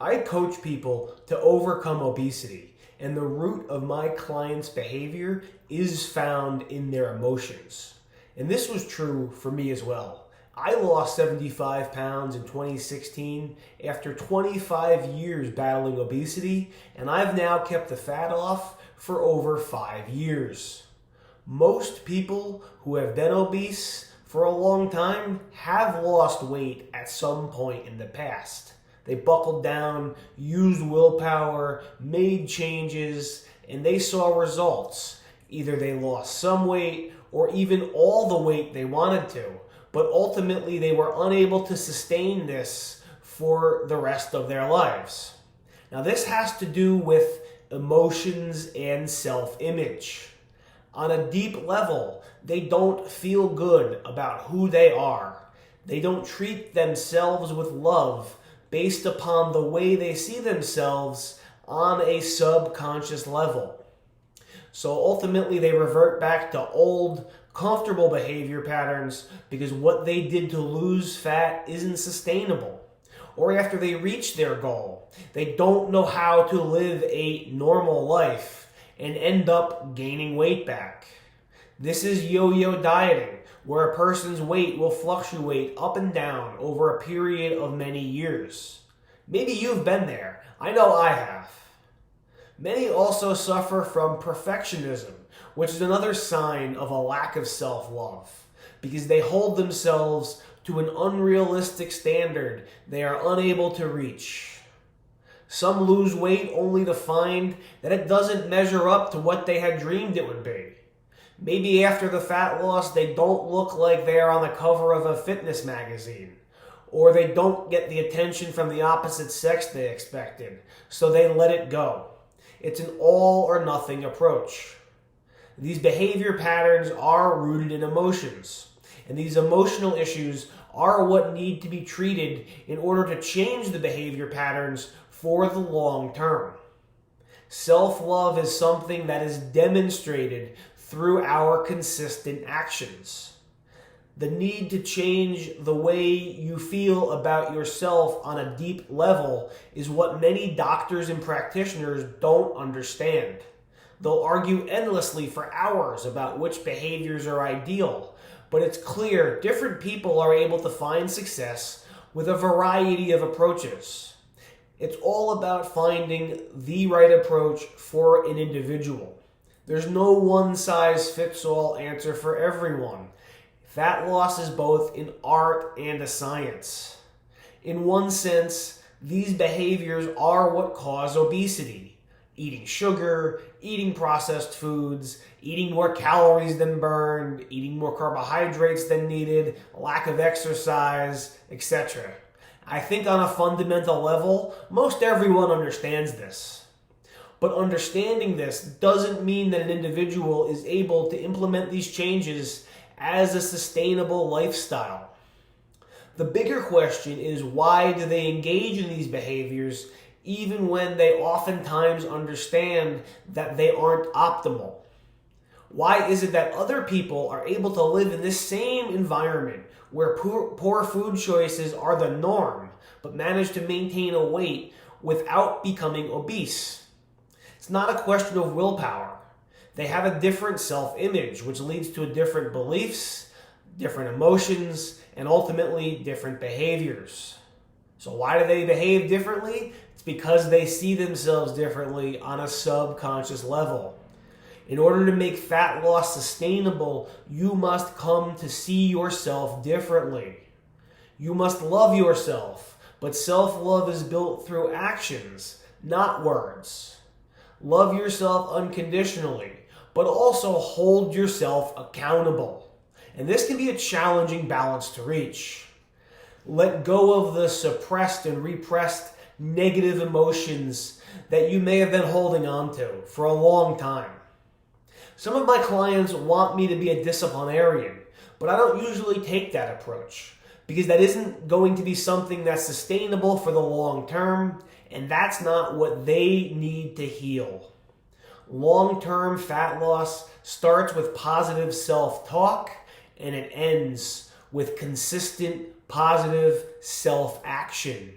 I coach people to overcome obesity, and the root of my clients' behavior is found in their emotions. And this was true for me as well. I lost 75 pounds in 2016 after 25 years battling obesity, and I've now kept the fat off for over 5 years. Most people who have been obese for a long time have lost weight at some point in the past. They buckled down, used willpower, made changes, and they saw results. Either they lost some weight or even all the weight they wanted to, but ultimately they were unable to sustain this for the rest of their lives. Now, this has to do with emotions and self-image. On a deep level, they don't feel good about who they are. They don't treat themselves with love based upon the way they see themselves on a subconscious level. So ultimately, they revert back to old, comfortable behavior patterns because what they did to lose fat isn't sustainable. Or after they reach their goal, they don't know how to live a normal life and end up gaining weight back. This is yo-yo dieting, where a person's weight will fluctuate up and down over a period of many years. Maybe you've been there. I know I have. Many also suffer from perfectionism, which is another sign of a lack of self-love, because they hold themselves to an unrealistic standard they are unable to reach. Some lose weight only to find that it doesn't measure up to what they had dreamed it would be. Maybe after the fat loss, they don't look like they are on the cover of a fitness magazine, or they don't get the attention from the opposite sex they expected, so they let it go. It's an all or nothing approach. These behavior patterns are rooted in emotions, and these emotional issues are what need to be treated in order to change the behavior patterns for the long term. Self-love is something that is demonstrated through our consistent actions. The need to change the way you feel about yourself on a deep level is what many doctors and practitioners don't understand. They'll argue endlessly for hours about which behaviors are ideal, but it's clear different people are able to find success with a variety of approaches. It's all about finding the right approach for an individual. There's no one-size-fits-all answer for everyone. Fat loss is both an art and a science. In one sense, these behaviors are what cause obesity. Eating sugar, eating processed foods, eating more calories than burned, eating more carbohydrates than needed, lack of exercise, etc. I think on a fundamental level, most everyone understands this. But understanding this doesn't mean that an individual is able to implement these changes as a sustainable lifestyle. The bigger question is, why do they engage in these behaviors even when they oftentimes understand that they aren't optimal? Why is it that other people are able to live in this same environment where poor food choices are the norm, but manage to maintain a weight without becoming obese? It's not a question of willpower. They have a different self-image, which leads to different beliefs, different emotions, and ultimately different behaviors. So why do they behave differently? It's because they see themselves differently on a subconscious level. In order to make fat loss sustainable, you must come to see yourself differently. You must love yourself, but self-love is built through actions, not words. Love yourself unconditionally, but also hold yourself accountable. And this can be a challenging balance to reach. Let go of the suppressed and repressed negative emotions that you may have been holding on to for a long time. Some of my clients want me to be a disciplinarian, but I don't usually take that approach because that isn't going to be something that's sustainable for the long term, and that's not what they need to heal. Long-term fat loss starts with positive self-talk, and it ends with consistent positive self-action.